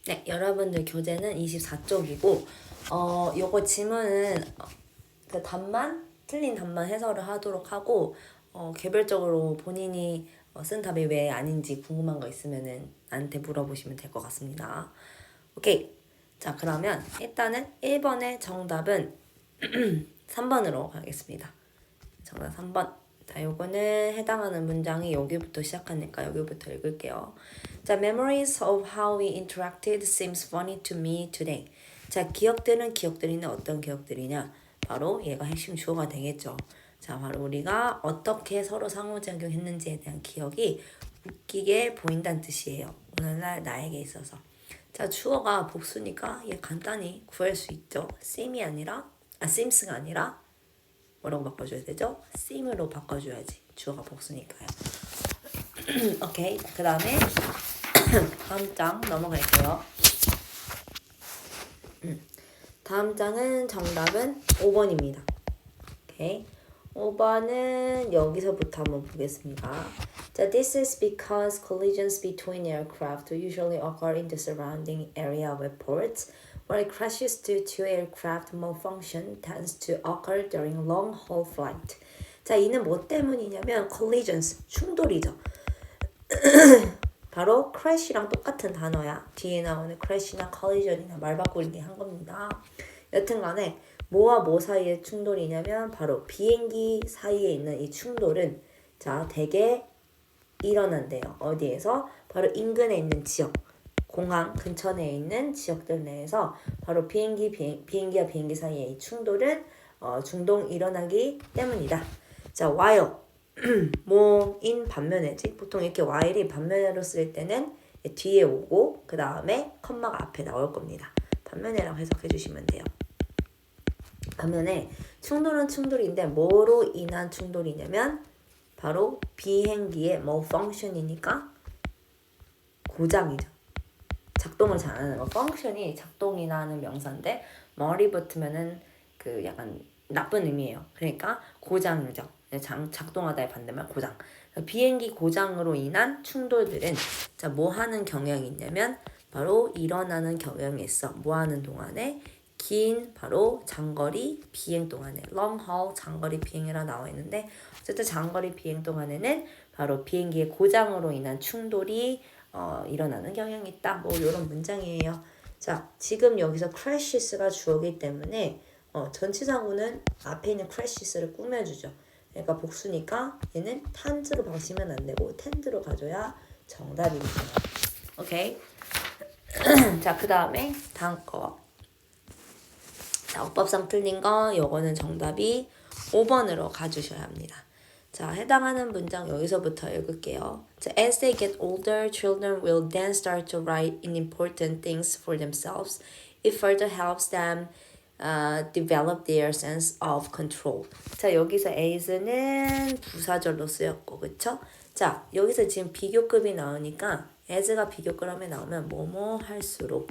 네, 여러분들 교재는 24쪽이고 요거 지문은 그 답만 틀린 답만 해설을 하도록 하고 개별적으로 본인이 쓴 답이 왜 아닌지 궁금한 거 있으면은 나한테 물어보시면 될 것 같습니다. 오케이. 자, 그러면 일단은 1번의 정답은 3번으로 가겠습니다. 정답 3번. 자, 요거는 해당하는 문장이 여기부터 시작하니까 여기부터 읽을게요. 자, memories of how we interacted seems funny to me today. 자, 기억들은 기억들인데 어떤 기억들이냐? 바로 얘가 핵심 주어가 되겠죠. 자, 바로 우리가 어떻게 서로 상호작용했는지에 대한 기억이 웃기게 보인다는 뜻이에요. 오늘날 나에게 있어서. 자, 주어가 복수니까 얘 간단히 구할 수 있죠. seems가 아니라 뭐라고 바꿔줘야 되죠? seem으로 바꿔줘야지. 주어가 복수니까요. 오케이. 그 다음에 다음 장 넘어갈게요. 다음 장은 정답은 5번입니다. 오케이. 5번은 여기서부터 한번 보겠습니다. 자, this is because collisions between aircraft usually occur in the surrounding area of airports, while crashes due to aircraft malfunction tends to occur during long-haul flight. 자, 이는 뭐 때문이냐면 collisions, 충돌이죠. 바로 crash랑 똑같은 단어야. 뒤에 나오는 crash나 collision이나 말 바꾸기 한 겁니다. 여튼간에 뭐와 뭐 사이의 충돌이냐면 바로 비행기 사이에 있는 이 충돌은 자 대개 일어난대요. 어디에서? 바로 인근에 있는 지역, 공항 근처 내에 있는 지역들 내에서 바로 비행기와 비행기 사이의 이 충돌은 중동 일어나기 때문이다. 자, while 뭐인 반면에지 보통 이렇게 while이 반면으로 쓸 때는 뒤에 오고 그 다음에 컴마가 앞에 나올 겁니다. 반면에라고 해석해 주시면 돼요. 반면에 충돌은 충돌인데 뭐로 인한 충돌이냐면 바로 비행기의 malfunction이니까 고장이죠. 작동을 잘 안 하는 거. function이 작동이나 하는 명사인데 머리 붙으면은 그 약간 나쁜 의미예요. 그러니까 고장이죠. 작동하다의 반대말 고장. 비행기 고장으로 인한 충돌들은 자, 뭐 하는 경향이 있냐면 바로 일어나는 경향이 있어. 뭐 하는 동안에 긴 바로 장거리 비행 동안에 long haul 장거리 비행이라 나와 있는데 어쨌든 장거리 비행 동안에는 바로 비행기의 고장으로 인한 충돌이 일어나는 경향이 있다. 뭐 이런 문장이에요. 자, 지금 여기서 crashes가 주어기 때문에 전치사구는 앞에 있는 crashes를 꾸며주죠. 그러니까 복수니까 얘는 탄즈로 바시면 안 되고 텐드로 가져야 정답입니다. 오케이. 자, 그 다음에 다음 거. 자, 어법상 틀린 거 요거는 정답이 5번으로 가주셔야 합니다. 자, 해당하는 문장 여기서부터 읽을게요. 자, as they get older, children will then start to write in important things for themselves. It further helps them develop their sense of control. 자, 여기서 as는 부사절로 쓰였고, 그쵸? 자, 여기서 지금 비교급이 나오니까 as가 비교급함에 나오면 뭐뭐 할수록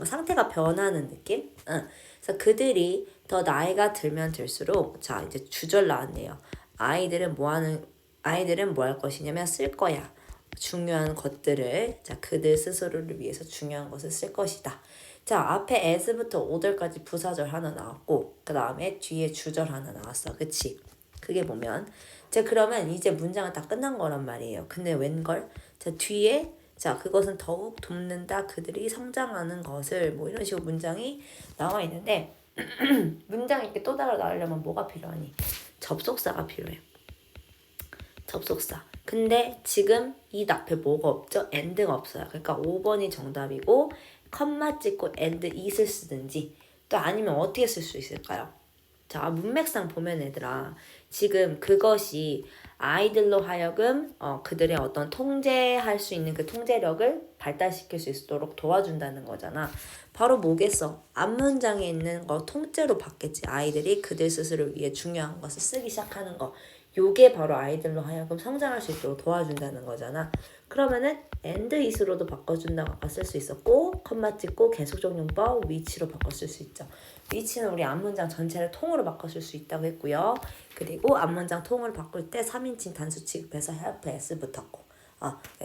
상태가 변하는 느낌? 그래서 그들이 더 나이가 들면 들수록 자 이제 주절 나왔네요. 아이들은 뭐 할 것이냐면 쓸 거야. 중요한 것들을 자 그들 스스로를 위해서 중요한 것을 쓸 것이다. 자 앞에 as부터 order까지 부사절 하나 나왔고 그 다음에 뒤에 주절 하나 나왔어. 그치? 그게 보면 자 그러면 이제 문장은 다 끝난 거란 말이에요. 근데 웬걸? 자 뒤에 자, 그것은 더욱 돕는다. 그들이 성장하는 것을 뭐 이런 식으로 문장이 나와 있는데 문장 이렇게 또 다르게 나오려면 뭐가 필요하니? 접속사가 필요해요. 접속사. 근데 지금 이 앞에 뭐가 없죠? and가 없어요. 그러니까 5번이 정답이고 컴마 찍고 and it을 쓰든지 또 아니면 어떻게 쓸 수 있을까요? 자, 문맥상 보면 얘들아 지금 그것이 아이들로 하여금 그들의 어떤 통제할 수 있는 그 통제력을 발달시킬 수 있도록 도와준다는 거잖아. 바로 뭐겠어? 앞문장에 있는 거 통째로 받겠지. 아이들이 그들 스스로를 위해 중요한 것을 쓰기 시작하는 거. 요게 바로 아이들로 하여금 성장할 수 있도록 도와준다는 거잖아. 그러면은 and is로도 바꿔준다고 아까 쓸 수 있었고 컴마 찍고 계속적용법 위치로 바꿔 쓸 수 있죠. 위치는 우리 앞문장 전체를 통으로 바꿔 쓸 수 있다고 했고요. 그리고 앞문장 통으로 바꿀 때 3인칭 단수 취급해서 help s 붙었고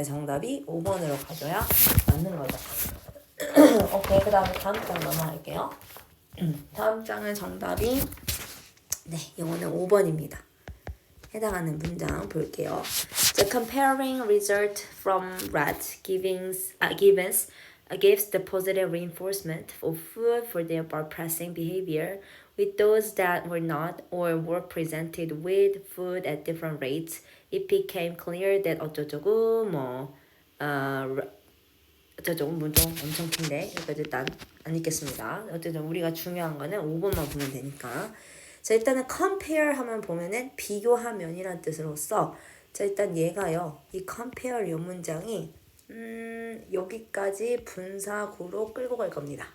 정답이 5번으로 가져야 맞는 거죠. 오케이, 그 다음에 다음 장 넘어갈게요. 다음 장은 정답이 이거는 5번입니다. 해당하는 문장 볼게요. The comparing result from rat givens gives the positive reinforcement of food for their suppressing behavior with those that were not or were presented with food at different rates. It became clear that 어쩌고 어쩌고 문장 엄청 긴데 여기까지 일단 안 읽겠습니다. 어쨌든 우리가 중요한 거는 5번만 보면 되니까. 자, 일단은 compare 하면 보면은 비교하면이란 뜻으로서 자, 일단 얘가요. 이 compare 이 문장이 여기까지 분사구로 끌고 갈 겁니다.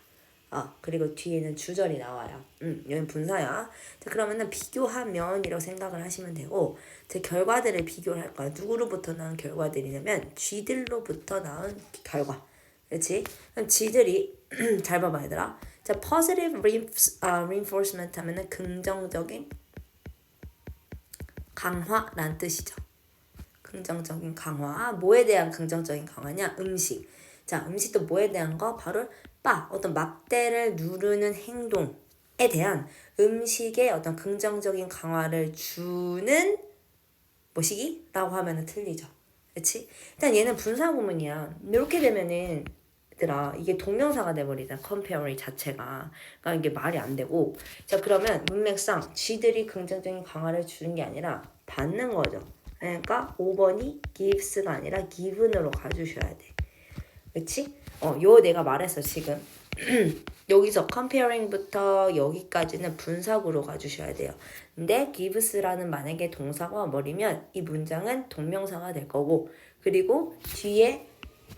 그리고 뒤에는 주절이 나와요. 여기는 분사야. 자, 그러면은 비교하면이라고 생각을 하시면 되고, 제 결과들을 비교를 할 거야. 누구로부터 나온 결과들이냐면 쥐들로부터 나온 결과. 그렇지? 그럼 쥐들이 잘 봐봐 얘들아. 자, positive reinforcement 하면은 긍정적인 강화란 뜻이죠. 긍정적인 강화. 뭐에 대한 긍정적인 강화냐? 음식. 자, 음식도 뭐에 대한 거? 바로 어떤 막대를 누르는 행동에 대한 음식의 어떤 긍정적인 강화를 주는 뭐시기? 라고 하면은 틀리죠. 그렇지? 일단 얘는 분사구문이야. 이렇게 되면은 얘들아 이게 동명사가 돼버리잖아. compare 자체가. 그러니까 이게 말이 안 되고. 자, 그러면 문맥상 쥐들이 긍정적인 강화를 주는 게 아니라 받는 거죠. 그러니까 5번이 gives가 아니라 given으로 가주셔야 돼. 그치? 요 내가 말했어 지금. 여기서 comparing부터 여기까지는 분사구로 가주셔야 돼요. 근데 gives라는 만약에 동사가 버리면 이 문장은 동명사가 될 거고, 그리고 뒤에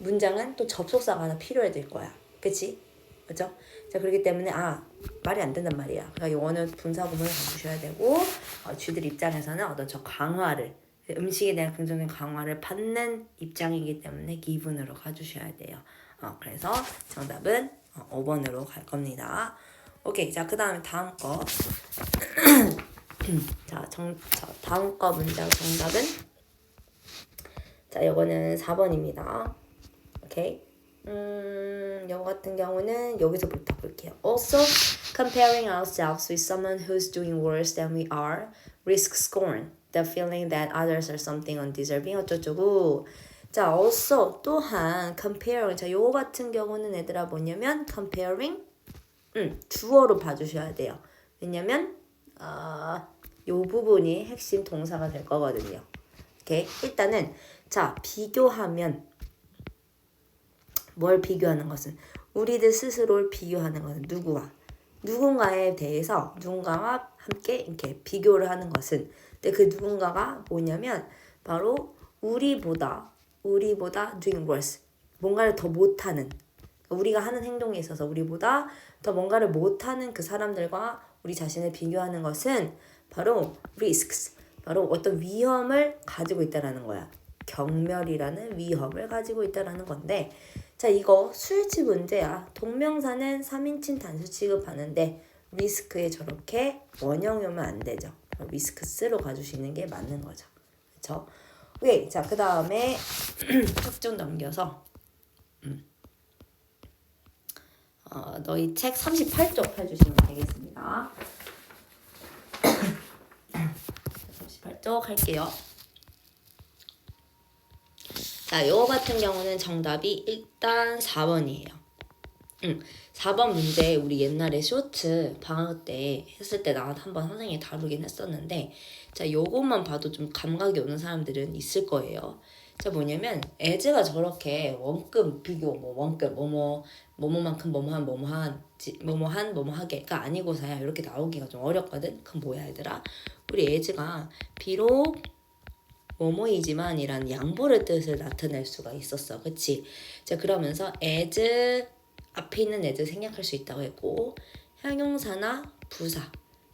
문장은 또 접속사가 하나 필요해 될 거야. 그치? 그죠? 자, 그렇기 때문에 말이 안 된단 말이야. 그러니까 요거는 분사구문을 가주셔야 되고, 쥐들 입장에서는 어떤 저 강화를, 음식에 대한 긍정적인 강화를 받는 입장이기 때문에 given으로 가주셔야 돼요. 그래서 정답은 5번으로 갈 겁니다. 오케이, 자, 그 다음에 다음 거. 자, 다음 거 문장 정답은 자, 이거는 4번입니다. 오케이. 이거 같은 경우는 여기서부터 볼게요. Also, comparing ourselves with someone who's doing worse than we are risks scorn, the feeling that others are something undeserving 어쩌고저쩌고. 자, also 또한 comparing. 자, 요거 같은 경우는 얘들아 뭐냐면 comparing 주어로 봐주셔야 돼요. 왜냐면 요 부분이 핵심 동사가 될 거거든요. 오케이. 일단은 자, 비교하면 뭘 비교하는 것은 우리들 스스로를 비교하는 것은 누구와 누군가에 대해서 누군가와 함께 이렇게 비교를 하는 것은, 근데 그 누군가가 뭐냐면 바로 우리보다 doing worse, 뭔가를 더 못하는, 우리가 하는 행동에 있어서 우리보다 더 뭔가를 못하는 그 사람들과 우리 자신을 비교하는 것은 바로 risks, 바로 어떤 위험을 가지고 있다라는 거야. 경멸이라는 위험을 가지고 있다라는 건데, 자, 이거 수일치 문제야. 동명사는 3인칭 단수 취급하는데 리스크에 저렇게 원형이 오면 안 되죠. 리스크스로 가주시는 게 맞는 거죠. 그렇죠? 오케이. 자, 그 다음에 쭉 넘겨서 너희 책 38쪽 펴주시면 되겠습니다. 38쪽 할게요. 자, 요거 같은 경우는 정답이 일단 4번이에요. 4번 문제 우리 옛날에 쇼트 방학 때 했을 때 나 한번 선생님이 다루긴 했었는데, 자, 요것만 봐도 좀 감각이 오는 사람들은 있을 거예요. 자, 뭐냐면 as가 저렇게 원급 비교, 원급 뭐뭐만큼 뭐뭐하게가 아니고서야 이렇게 나오기가 좀 어렵거든. 그럼 뭐야 얘들아? 우리 as가 비록 뭐뭐이지만 이란 양보의 뜻을 나타낼 수가 있었어. 그치? 자, 그러면서 as 앞에 있는 as 생략할 수 있다고 했고, 형용사나 부사,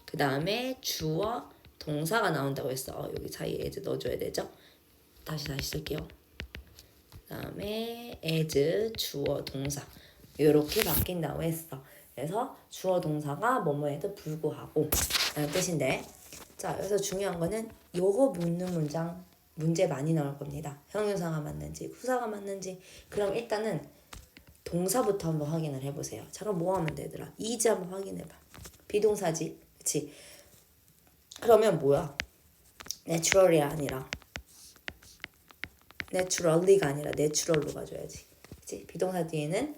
그 다음에 주어 동사가 나온다고 했어. 여기 사이에 as 넣어줘야 되죠? 다시 쓸게요. 그 다음에 as 주어 동사 이렇게 바뀐다고 했어. 그래서 주어 동사가 뭐뭐에도 불구하고 라는 뜻인데, 자, 여기서 중요한 거는 요거 묻는 문장 문제 많이 나올 겁니다. 형용사가 맞는지 후사가 맞는지. 그럼 일단은 동사부터 한번 확인을 해보세요. 자, 그럼 뭐 하면 되더라? is 한번 확인해봐. 비동사지, 그치? 그러면 뭐야? natural이 아니라 naturally가 아니라 natural로 가져야지. 그치? 비동사 뒤에는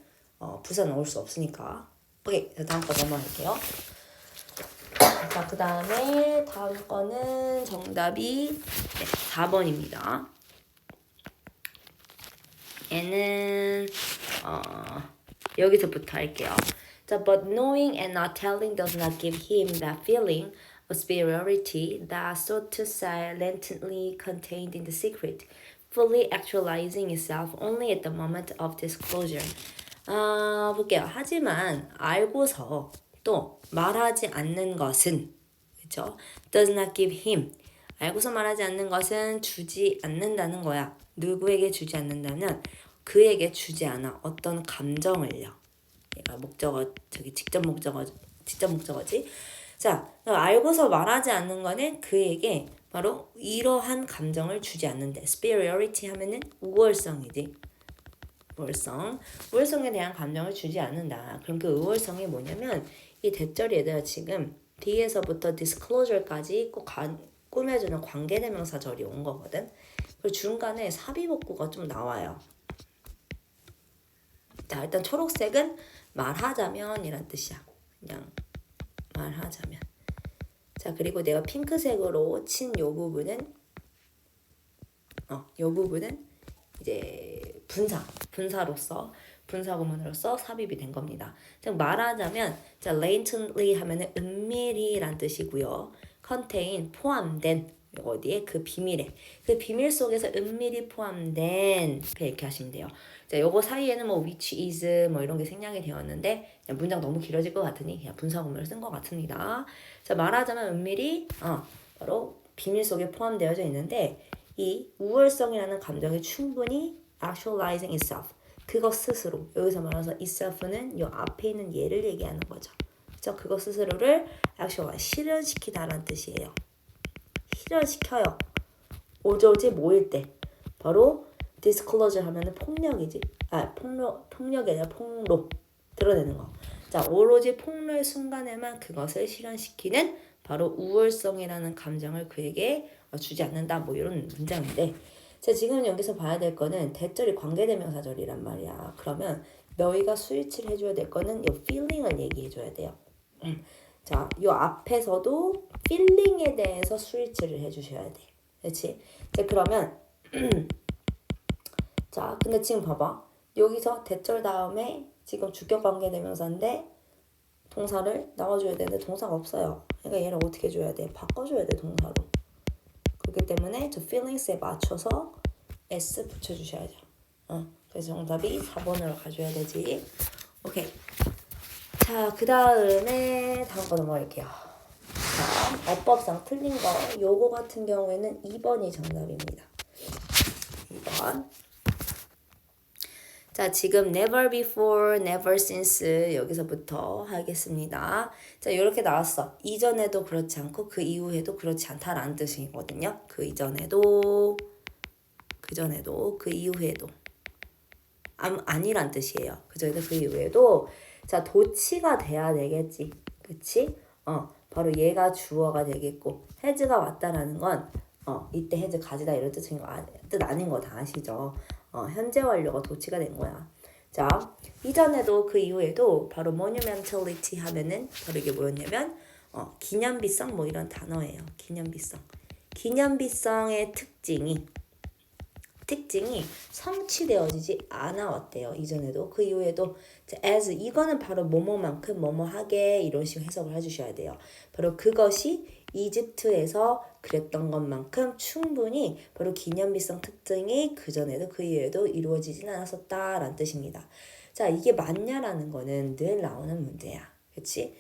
부사 넣을 수 없으니까. 오케이, 다음 거 넘어갈게요. 자, 그 다음에 다음 거는 정답이 4번입니다. 얘는 여기서부터 할게요. 자, but knowing and not telling does not give him that feeling of superiority that so to say latently contained in the secret, fully actualizing itself only at the moment of disclosure. 볼게요. 하지만 알고서 또 말하지 않는 것은, 그렇죠? does not give him. 알고서 말하지 않는 것은 주지 않는다는 거야. 누구에게 주지 않는다면 그에게 주지 않아. 어떤 감정을요. 얘가 목적어, 직접 목적어지. 자, 알고서 말하지 않는 거는 그에게 바로 이러한 감정을 주지 않는데. superiority 하면은 우월성이지. 우월성에 대한 감정을 주지 않는다. 그럼 그 우월성이 뭐냐면 이 대절이 얘들아 지금 뒤에서부터 disclosure까지 꼭 꾸며주는 관계대명사절이 온 거거든. 그리고 중간에 사비복구가 좀 나와요. 자, 일단 초록색은 말하자면 이란 뜻이야. 그냥 말하자면. 자, 그리고 내가 핑크색으로 친 요 부분은 요 부분은 이제 분사로서 분사구문으로서 삽입이 된 겁니다. 즉 말하자면 자 latently 하면은 은밀히란 뜻이고요. contain 포함된 어디에 그 비밀에 그 비밀 속에서 은밀히 포함된 이렇게 하시면 돼요. 자 요거 사이에는 뭐 which is 뭐 이런 게 생략이 되었는데 그냥 문장 너무 길어질 것 같으니 그냥 분사구문을 쓴 것 같습니다. 자 말하자면 은밀히 바로 비밀 속에 포함되어져 있는데 이 우월성이라는 감정이 충분히 actualizing itself 그것 스스로 여기서 말해서 itself는 이 앞에 있는 얘를 얘기하는 거죠. 그렇죠? 그것 스스로를 actualize 실현시키다라는 뜻이에요. 실현시켜요. 오조지 모일 때 바로 disclosure 하면은 폭력이지. 폭력이 아니라 폭로 드러내는 거. 자 오로지 폭로의 순간에만 그것을 실현시키는 바로 우월성이라는 감정을 그에게 주지 않는다. 뭐 이런 문장인데 자 지금 여기서 봐야 될 거는 대절이 관계대명사절이란 말이야. 그러면 너희가 스위치를 해줘야 될 거는 이 feeling을 얘기해줘야 돼요. 자, 이 앞에서도 feeling에 대해서 스위치를 해주셔야 돼. 그렇지? 자 그러면 자 근데 지금 봐봐. 여기서 대절 다음에 지금 주격 관계대명사인데 동사를 나와줘야 되는데 동사가 없어요. 그러니까 얘를 어떻게 줘야 돼? 바꿔줘야 돼 동사로. 그렇기 때문에 저 feelings에 맞춰서 s 붙여주셔야죠. 그래서 정답이 4번으로 가져야 되지. 오케이. 자, 그 다음에 다음 거 넘어갈게요. 자, 어법상 틀린 거 요거 같은 경우에는 2번이 정답입니다. 2번. 자, 지금 never before, never since 여기서부터 하겠습니다. 자, 이렇게 나왔어. 이전에도 그렇지 않고 그 이후에도 그렇지 않다라는 뜻이거든요. 그 이전에도, 그 이후에도. 아니란 뜻이에요. 그죠? 그 이후에도 자, 도치가 돼야 되겠지. 그치? 바로 얘가 주어가 되겠고 has가 왔다라는 건 이때 has 가지다 이런 뜻 아닌 거 다 아시죠? 현재 완료가 도치가 된 거야. 자, 이전에도 그 이후에도 바로 monumentality 하면은 바로 이게 뭐였냐면 기념비성 뭐 이런 단어예요. 기념비성의 특징이 성취되어지지 않아 왔대요. 이전에도 그 이후에도 as 이거는 바로 뭐뭐만큼 뭐뭐하게 이런 식으로 해석을 해주셔야 돼요. 바로 그것이 이집트에서 그랬던 것만큼 충분히 바로 기념비성 특징이 그전에도 그 이후에도 이루어지진 않았었다라는 뜻입니다. 자 이게 맞냐라는 거는 늘 나오는 문제야. 그치?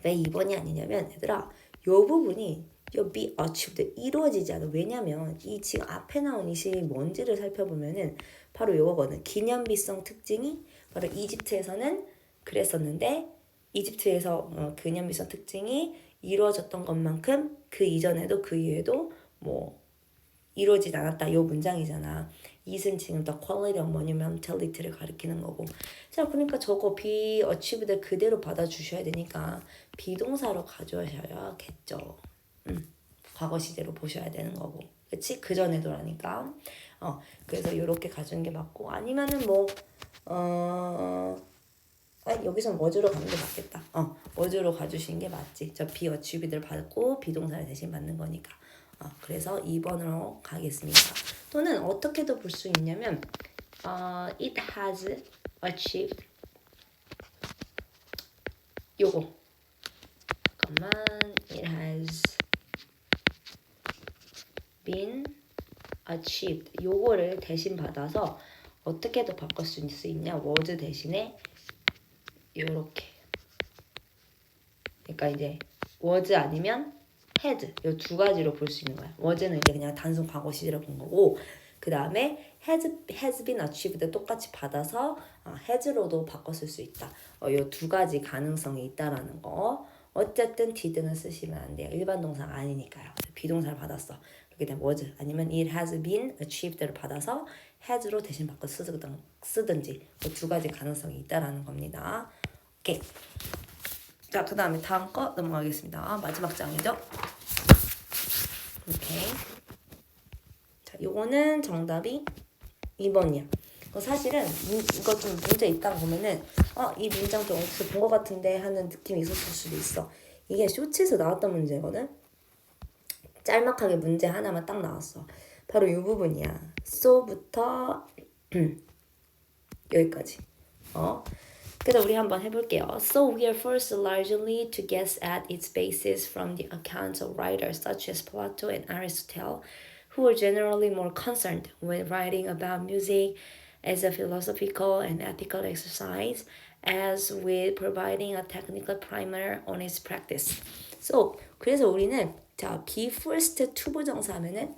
왜 2번이 아니냐면 얘들아 요 부분이 be achieved 이루어지지 않아. 왜냐면 이 지금 앞에 나온 이 식이 뭔지를 살펴보면은 바로 이거거든. 기념비성 특징이 바로 이집트에서는 그랬었는데 이집트에서 기념비성 특징이 이루어졌던 것만큼 그 이전에도 그 이후에도 뭐 이루어지지 않았다 요 문장이잖아. it은 지금 the quality of monumentality를 가리키는 거고. 자, 그러니까 저거 be achieved를 그대로 받아주셔야 되니까 비동사로 가져오셔야겠죠. 과거 시제로 보셔야 되는 거고. 그치? 그 전에도라니까. 그래서 요렇게 가져오는 게 맞고, 아니면은 뭐 여기선 워즈로 가는 게 맞겠다. 워즈로 가주시는 게 맞지. 저 be achieved를 받고 비동사를 대신 받는 거니까. 그래서 2번으로 가겠습니다. 또는 어떻게도 볼 수 있냐면 it has achieved 요거 잠깐만 it has been achieved 요거를 대신 받아서 어떻게도 바꿀 수 있냐 was 대신에 요렇게 그러니까 이제 was 아니면 had 이 두 가지로 볼 수 있는 거야. was는 이제 그냥 단순 과거 시제로 본 거고 그 다음에 has been achieved 똑같이 받아서 has로도 바꿨을 수 있다. 이 두 가지 가능성이 있다라는 거. 어쨌든 did는 쓰시면 안 돼요. 일반 동사가 아니니까요. 비동사를 받았어. 그렇게 되면 was 아니면 it has been achieved를 받아서 has로 대신 바꿔 쓰든지 그 두 가지 가능성이 있다라는 겁니다. 오케이. 자, 그 다음에 다음 거 넘어가겠습니다. 마지막 장이죠. 오케이. 자, 요거는 정답이 2번이야. 사실은 이거 좀 문제 있다고 보면은 이 문장 좀 어디서 본 것 같은데 하는 느낌이 있었을 수도 있어. 이게 쇼츠에서 나왔던 문제거든. 짤막하게 문제 하나만 딱 나왔어. 바로 이 부분이야. so부터 여기까지. 그래서 우리 한번 해볼게요. So we are forced largely to guess at its basis from the accounts of writers such as Plato and Aristotle, who were generally more concerned with writing about music as a philosophical and ethical exercise as with providing a technical primer on its practice. So 그래서 우리는 자 be forced to 부정사 하면은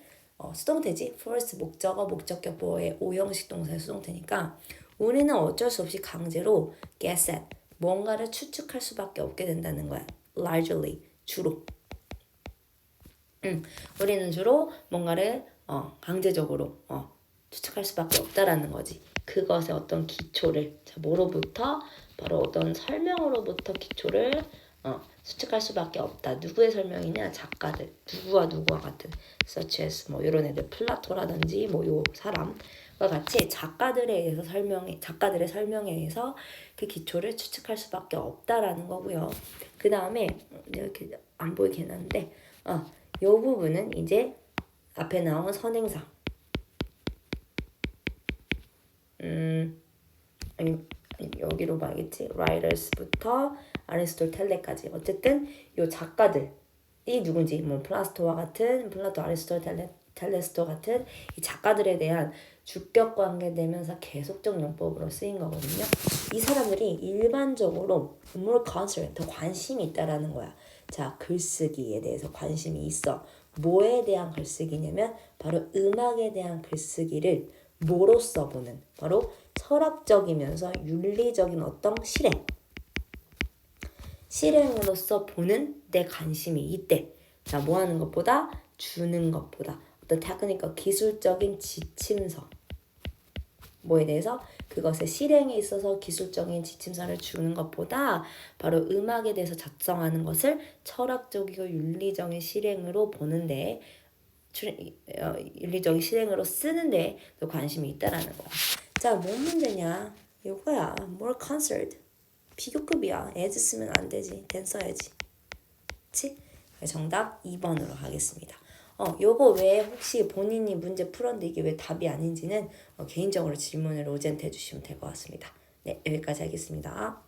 수동태지. forced 목적어 목적격보의 오형식 동사의 수동태니까 우리는 어쩔 수 없이 강제로 guess at 뭔가를 추측할 수밖에 없게 된다는 거야. largely 주로. 우리는 주로 뭔가를 강제적으로 추측할 수밖에 없다라는 거지. 그것의 어떤 기초를 자 뭐로부터 바로 어떤 설명으로부터 기초를 추측할 수밖에 없다. 누구의 설명이냐? 작가들. 누구와 같은 such as 뭐 이런 애들 플라토라든지 뭐 요 사람과 같이 작가들의 설명에 의해서 그 기초를 추측할 수밖에 없다라는 거고요. 그 다음에 이렇게 안 보이게 해놨는데 요 부분은 이제 앞에 나온 선행사. 여기로 봐야겠지. writers부터 아리스토텔레까지. 어쨌든 요 작가들이 누군지 뭐 플라토, 아리스토텔레, 텔레스토 같은 이 작가들에 대한 주격 관계 대명사 계속적 용법으로 쓰인 거거든요. 이 사람들이 일반적으로 more concerned, 더 관심이 있다라는 거야. 자, 글쓰기에 대해서 관심이 있어. 뭐에 대한 글쓰기냐면 바로 음악에 대한 글쓰기를 뭐로써 보는 바로 철학적이면서 윤리적인 어떤 실행으로서 보는 데 관심이 있대. 자, 뭐 하는 것보다 주는 것보다 어떤 테크니컬 기술적인 지침서 뭐에 대해서 그것의 실행에 있어서 기술적인 지침서를 주는 것보다 바로 음악에 대해서 작성하는 것을 철학적이고 윤리적인 실행으로 보는데 윤리적인 실행으로 쓰는데 또 관심이 있다라는 거야. 자, 뭔 문제냐? 이거야. more concerned. 비교급이야. as 쓰면 안 되지. than 써야지. 그치? 정답 2번으로 하겠습니다. 요거 외에 혹시 본인이 문제 풀었는데 이게 왜 답이 아닌지는 개인적으로 질문을 로젠트 해주시면 될 것 같습니다. 네, 여기까지 하겠습니다.